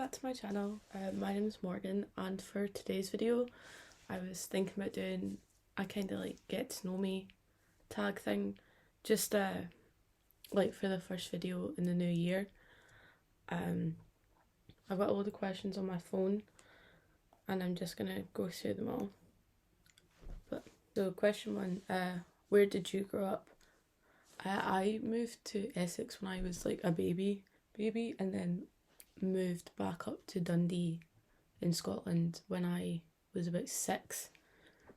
back to my channel. My name is Morgan, and for today's video I was thinking about doing a kind of like get to know me tag thing, just like for the first video in the new year. I've got a load of questions on my phone and I'm just gonna go through them all. So question one, where did you grow up? I moved to Essex when I was like a baby and then moved back up to Dundee in Scotland when I was about 6.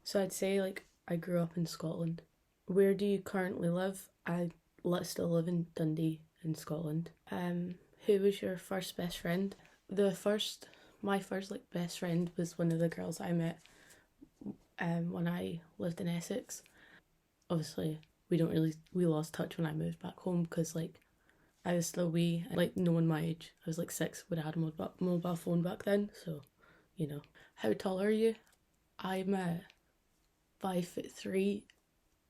So I'd say like I grew up in Scotland. Where do you currently live? I still live in Dundee in Scotland. Who was your first best friend? My first like best friend was one of the girls I met when I lived in Essex. Obviously we lost touch when I moved back home because like I was still wee, like no one my age. I was like 6, would have had a mobile phone back then, so you know. How tall are you? I'm 5'3"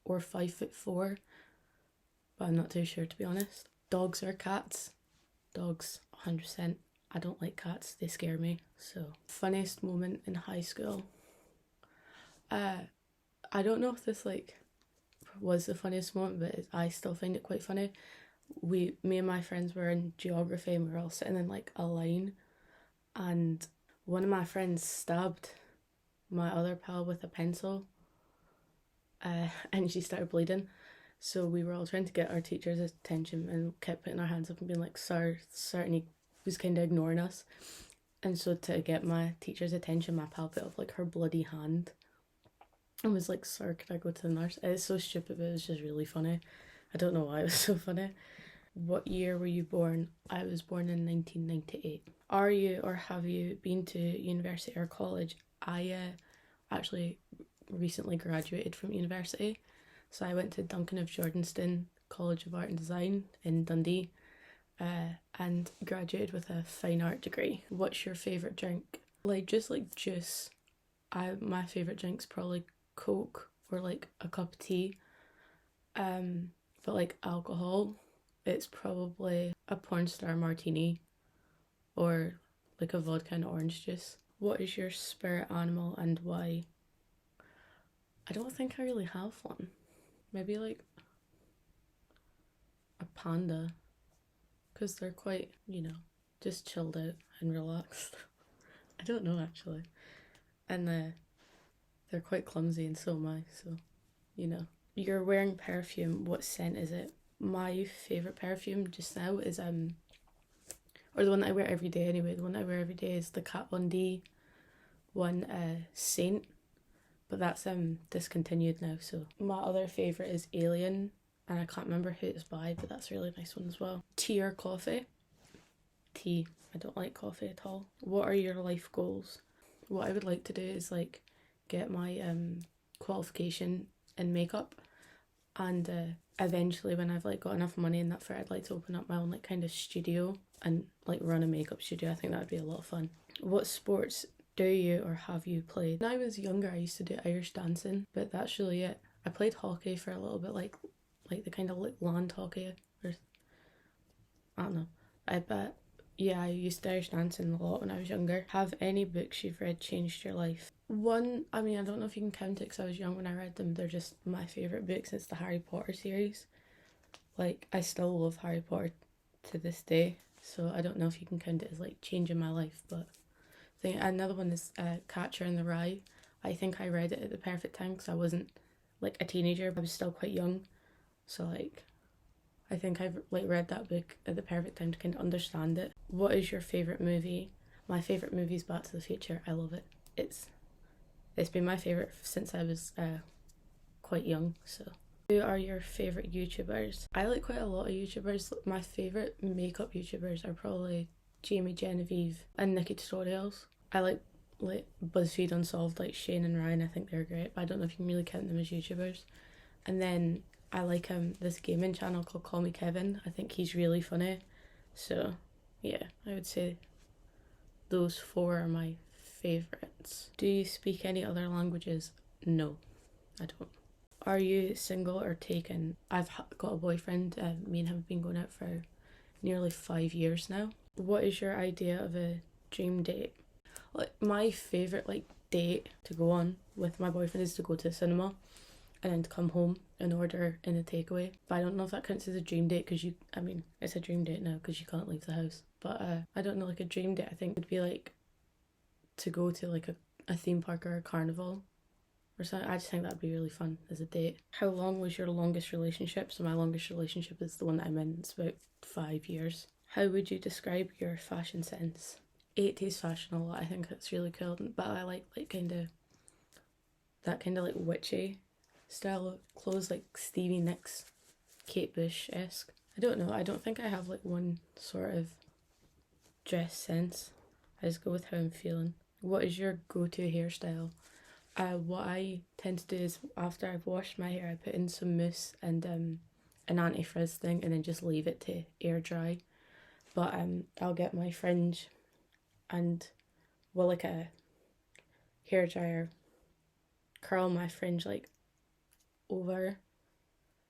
or 5'4", but I'm not too sure to be honest. Dogs or cats? Dogs, 100%. I don't like cats, they scare me. So, funniest moment in high school? I don't know if this like was the funniest moment, but I still find it quite funny. Me and my friends were in geography and we were all sitting in like a line, and one of my friends stabbed my other pal with a pencil, and she started bleeding. So we were all trying to get our teacher's attention and kept putting our hands up and being like, sir, and he was kind of ignoring us. And so to get my teacher's attention, my pal put up like her bloody hand and was like, sir, could I go to the nurse? It's so stupid, but it was just really funny. I don't know why it was so funny. What year were you born? I was born in 1998. Are you or have you been to university or college? I actually recently graduated from university. So I went to Duncan of Jordanstone College of Art and Design in Dundee and graduated with a fine art degree. What's your favourite drink? Like juice. My favourite drink's probably Coke or like a cup of tea. But like alcohol, it's probably a porn star martini or like a vodka and orange juice. What is your spirit animal and why? I don't think I really have one. Maybe like a panda, because they're quite, just chilled out and relaxed. I don't know actually. And they're quite clumsy and so am I, so, You're wearing perfume, what scent is it? My favourite perfume just now is, or the one that I wear every day anyway, the one I wear every day is the Kat Von D one, Saint, but that's discontinued now. So my other favourite is Alien, and I can't remember who it's by, but that's a really nice one as well. Tea or coffee? Tea. I don't like coffee at all. What are your life goals? What I would like to do is like get my qualification in makeup, and eventually when I've like got enough money in that for it, I'd like to open up my own like kind of studio and like run a makeup studio. I think that would be a lot of fun. What sports do you or have you played? When I was younger I used to do Irish dancing, but that's really it. I played hockey for a little bit, like the kind of like land hockey, or I don't know. But yeah, I used to Irish dancing a lot when I was younger. Have any books you've read changed your life? One, I mean, I don't know if you can count it because I was young when I read them. They're just my favourite books. It's the Harry Potter series. Like, I still love Harry Potter to this day. So I don't know if you can count it as like changing my life, but I think another one is Catcher in the Rye. I think I read it at the perfect time because I wasn't like a teenager, but I was still quite young. So like, I think I've like read that book at the perfect time to kind of understand it. What is your favourite movie? My favourite movie is Back to the Future. I love it. It's been my favourite since I was quite young. So, who are your favourite YouTubers? I like quite a lot of YouTubers. My favourite makeup YouTubers are probably Jamie Genevieve and Nikki Tutorials. I like BuzzFeed Unsolved, like Shane and Ryan. I think they're great, but I don't know if you can really count them as YouTubers. And then I like this gaming channel called Call Me Kevin. I think he's really funny. So yeah, I would say those 4 are my favourites. Do you speak any other languages? No, I don't. Are you single or taken? I've got a boyfriend. Me and him have been going out for nearly 5 years now. What is your idea of a dream date. Like my favourite like date to go on with my boyfriend is to go to the cinema and then to come home and order in a takeaway. But I don't know if that counts as a dream date because I mean, it's a dream date now because you can't leave the house. But I don't know, like a dream date I think would be like to go to like a theme park or a carnival or something. I just think that'd be really fun as a date. How long was your longest relationship? So my longest relationship is the one that I'm in. It's about 5 years. How would you describe your fashion sense? 80s fashion a lot. I think that's really cool. But I like kind of that kind of like witchy style of clothes, like Stevie Nicks, Kate Bush-esque. I don't know. I don't think I have like one sort of dress sense. I just go with how I'm feeling. What is your go-to hairstyle? What I tend to do is after I've washed my hair, I put in some mousse and an anti-frizz thing and then just leave it to air dry. But I'll get my fringe and like a hairdryer curl my fringe like over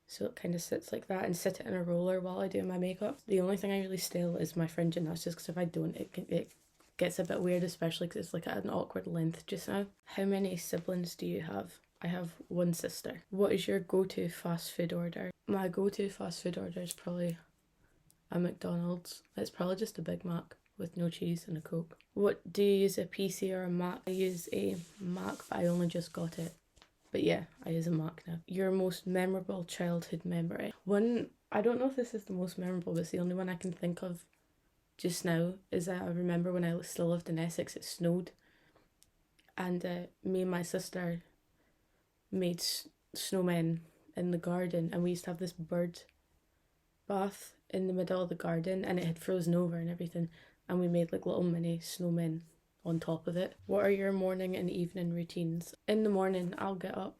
so it kind of sits like that and sit it in a roller while I do my makeup. The only thing I really style is my fringe, and that's just because if I don't it gets a bit weird, especially because it's like at an awkward length just now. How many siblings do you have? I have one sister. What is your go-to fast food order? My go-to fast food order is probably a McDonald's. It's probably just a Big Mac with no cheese and a Coke. What do you use, a PC or a Mac? I use a Mac, but I only just got it. But yeah, I use a Mac now. Your most memorable childhood memory? One, I don't know if this is the most memorable, but it's the only one I can think of just now, is that I remember when I still lived in Essex, it snowed. And me and my sister made snowmen in the garden, and we used to have this bird bath in the middle of the garden, and it had frozen over and everything, and we made like little mini snowmen on top of it. What are your morning and evening routines? In the morning, I'll get up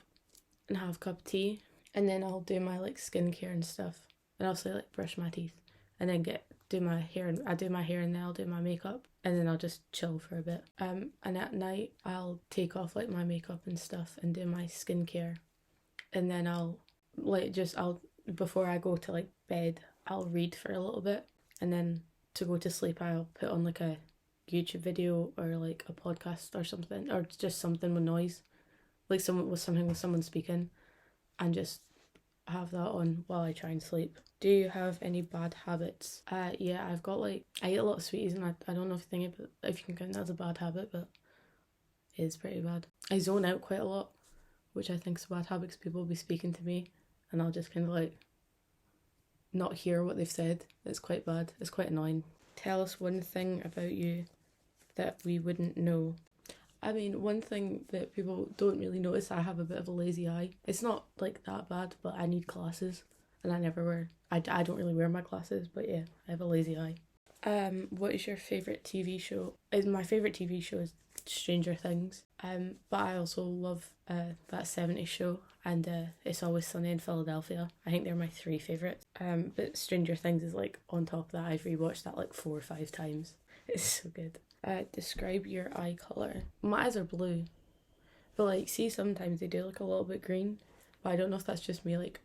and have a cup of tea, and then I'll do my like skincare and stuff, and obviously like brush my teeth, and then do my hair, and I do my hair and then I'll do my makeup, and then I'll just chill for a bit. And at night I'll take off like my makeup and stuff and do my skincare, and then I'll before I go to like bed, I'll read for a little bit, and then to go to sleep I'll put on like a YouTube video or like a podcast or something, or just something with noise, like something with someone speaking, and just have that on while I try and sleep. Do you have any bad habits? Yeah, I've got like, I eat a lot of sweeties, and I don't know if you can count that as a bad habit, but it is pretty bad. I zone out quite a lot, which I think is a bad habit because people will be speaking to me and I'll just kind of like not hear what they've said. It's quite bad. It's quite annoying. Tell us one thing about you that we wouldn't know. I mean, one thing that people don't really notice, I have a bit of a lazy eye. It's not like that bad, but I need glasses, and I never wear. I don't really wear my glasses, but yeah, I have a lazy eye. What is your favourite TV show? My favourite TV show is Stranger Things. But I also love that 70s show, and It's Always Sunny in Philadelphia. I think they're my 3 favourites. But Stranger Things is like on top of that. I've rewatched that like 4 or 5 times. It's so good. Describe your eye colour. My eyes are blue, but like, see, sometimes they do look a little bit green, but I don't know if that's just me like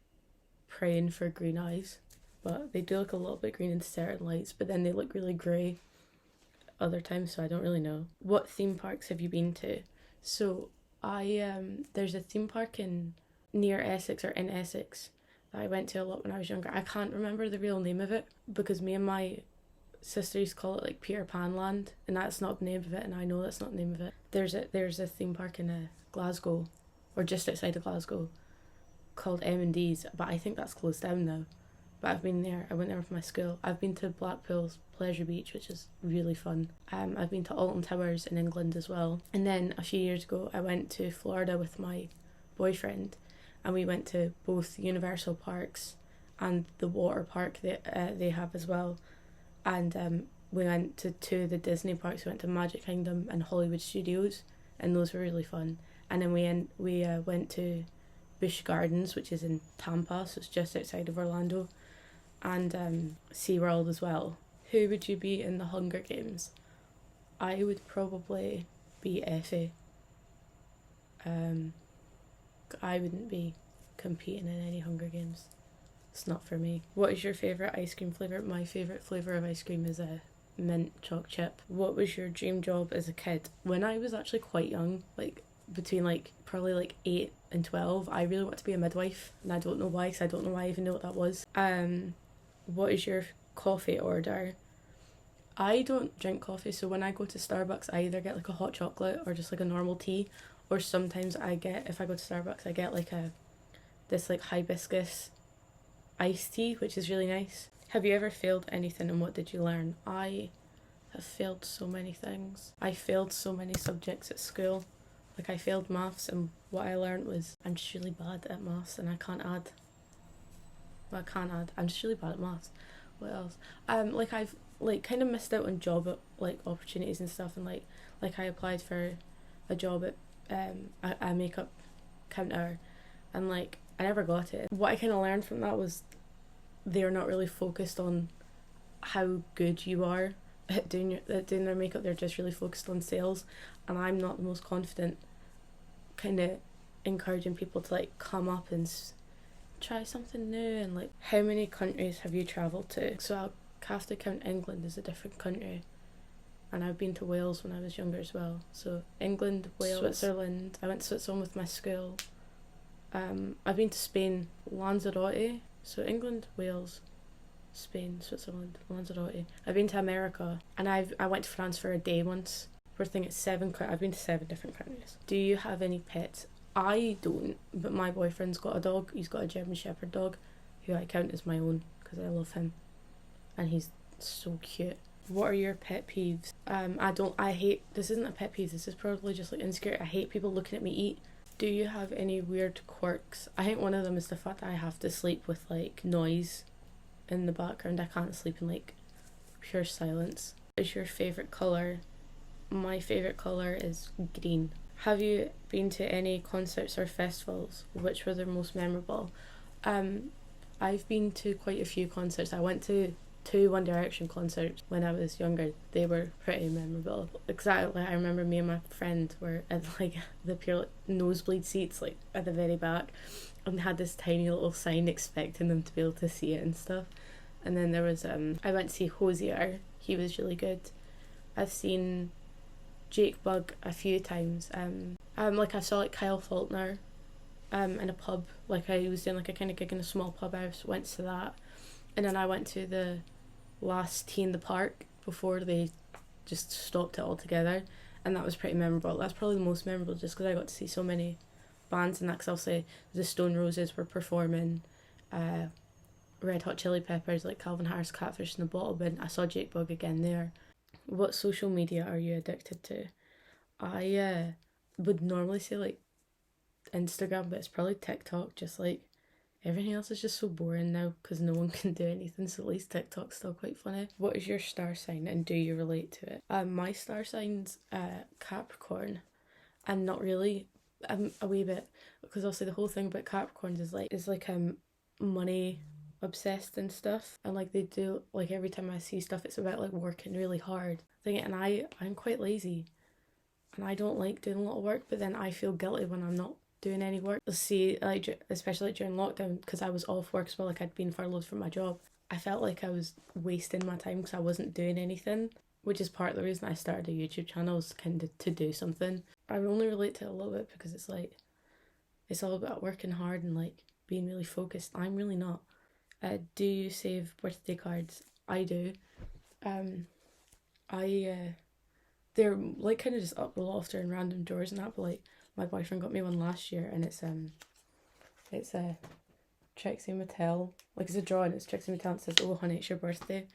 praying for green eyes, but they do look a little bit green in certain lights, but then they look really grey other times, so I don't really know. What theme parks have you been to? So there's a theme park near Essex, or in Essex, that I went to a lot when I was younger. I can't remember the real name of it because me and my sister used to call it like Peter Pan Land, and that's not the name of it, and I know that's not the name of it. There's a theme park in Glasgow, or just outside of Glasgow, called M&D's, but I think that's closed down now. But I've been there. I went there with my school. I've been to Blackpool's Pleasure Beach, which is really fun. I've been to Alton Towers in England as well. And then a few years ago, I went to Florida with my boyfriend, and we went to both Universal Parks and the water park that they have as well. And we went to 2 of the Disney parks. We went to Magic Kingdom and Hollywood Studios, and those were really fun. And then we went to Busch Gardens, which is in Tampa, so it's just outside of Orlando, and SeaWorld as well. Who would you be in the Hunger Games? I would probably be Effie. I wouldn't be competing in any Hunger Games. It's not for me. What is your favourite ice cream flavour? My favourite flavour of ice cream is mint choc chip. What was your dream job as a kid? When I was actually quite young, like between like probably like 8 and 12, I really wanted to be a midwife, and I don't know why, because I don't know why I even know what that was. What is your coffee order? I don't drink coffee, so when I go to Starbucks, I either get like a hot chocolate or just like a normal tea, or sometimes if I go to Starbucks, I get like this like hibiscus iced tea, which is really nice. Have you ever failed anything, and what did you learn? I have failed so many things. I failed so many subjects at school. Like I failed maths, and what I learned was I'm just really bad at maths, and I can't add. Well, I can't add. I'm just really bad at maths. What else? Like I've like kind of missed out on job like opportunities and stuff, and like I applied for a job at a makeup counter, and like I never got it. What I kind of learned from that was they're not really focused on how good you are at doing their makeup. They're just really focused on sales, and I'm not the most confident kind of encouraging people to like come up and try something new. And like, how many countries have you travelled to? So I'll have to count England as a different country, and I've been to Wales when I was younger as well. So England, Wales, Switzerland. I went to Switzerland with my school. I've been to Spain, Lanzarote. So England, Wales, Spain, Switzerland, Lanzarote. I've been to America, and I went to France for a day once. We're thinking I've been to 7 different countries. Do you have any pets? I don't, but my boyfriend's got a dog. He's got a German Shepherd dog, who I count as my own because I love him, and he's so cute. What are your pet peeves? This isn't a pet peeve, this is probably just like insecure. I hate people looking at me eat. Do you have any weird quirks? I think one of them is the fact that I have to sleep with like noise in the background. I can't sleep in like pure silence. What is your favourite colour? My favourite colour is green. Have you been to any concerts or festivals? Which were the most memorable? I've been to quite a few concerts. I went to 2 One Direction concerts when I was younger. They were pretty memorable. Exactly, I remember me and my friend were at like the pure nosebleed seats, like at the very back, and had this tiny little sign expecting them to be able to see it and stuff. And then there was I went to see Hosier. He was really good. I've seen Jake Bugg a few times. Like I saw like Kyle Faulkner in a pub. Like I was doing like a kind of gig in a small pub. I went to that, and then I went to the last Tea in the Park before they just stopped it altogether, and that was pretty memorable. That's probably the most memorable, just because I got to see so many bands in that. Because I'll say the Stone Roses were performing, Red Hot Chili Peppers, like Calvin Harris, Catfish and the Bottle Bin. I saw Jake Bugg again there. What social media are you addicted to? I would normally say like Instagram, but it's probably TikTok. Just like everything else is just so boring now because no one can do anything, so at least TikTok's still quite funny. What is your star sign, and do you relate to it? My star sign's Capricorn, and not really. A wee bit, because obviously the whole thing about Capricorns is like money obsessed and stuff, and like they do, like every time I see stuff it's about like working really hard and I'm quite lazy, and I don't like doing a lot of work, but then I feel guilty when I'm not doing any work. See, like especially like during lockdown, because I was off work as well, like I'd been furloughed from my job. I felt like I was wasting my time because I wasn't doing anything, which is part of the reason I started a YouTube channel, is kind of to do something. I only relate to it a little bit because it's like it's all about working hard and like being really focused. I'm really not. Do you save birthday cards? I do. They're like kind of just up the loft or in random drawers and that, but like my boyfriend got me one last year, and it's a Trixie Mattel, like it's a drawing, it's Trixie Mattel, and it says, "Oh honey, it's your birthday."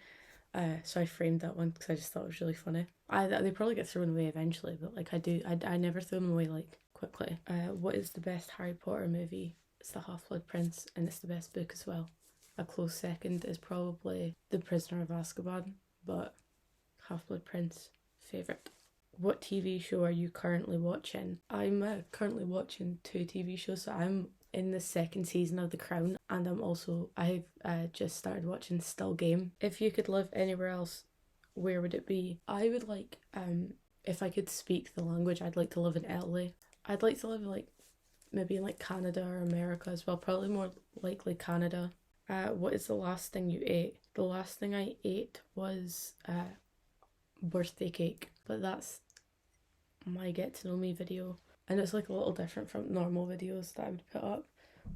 So I framed that one because I just thought it was really funny. They probably get thrown away eventually, but like I never throw them away like quickly. What is the best Harry Potter movie? It's The Half-Blood Prince, and it's the best book as well. A close second is probably The Prisoner of Azkaban, but Half-Blood Prince, favourite. What TV show are you currently watching? I'm currently watching 2 TV shows. So I'm in the 2nd season of The Crown, and I've just started watching Still Game. If you could live anywhere else, where would it be? I would like, if I could speak the language, I'd like to live in Italy. I'd like to live like maybe in like Canada or America as well, probably more likely Canada. What is the last thing you ate? The last thing I ate was birthday cake. But that's my get to know me video, and it's like a little different from normal videos that I would put up,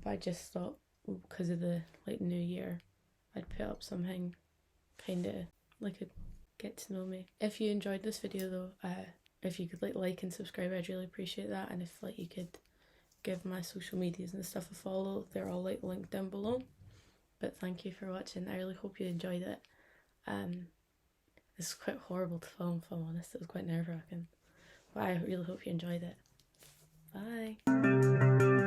but I just thought because of the like new year I'd put up something kind of like a get to know me. If you enjoyed this video though, if you could like and subscribe, I'd really appreciate that. And if like you could give my social medias and stuff a follow, they're all like linked down below. But thank you for watching. I really hope you enjoyed it. This is quite horrible to film, if I'm honest. It was quite nerve-wracking, but I really hope you enjoyed it. Bye.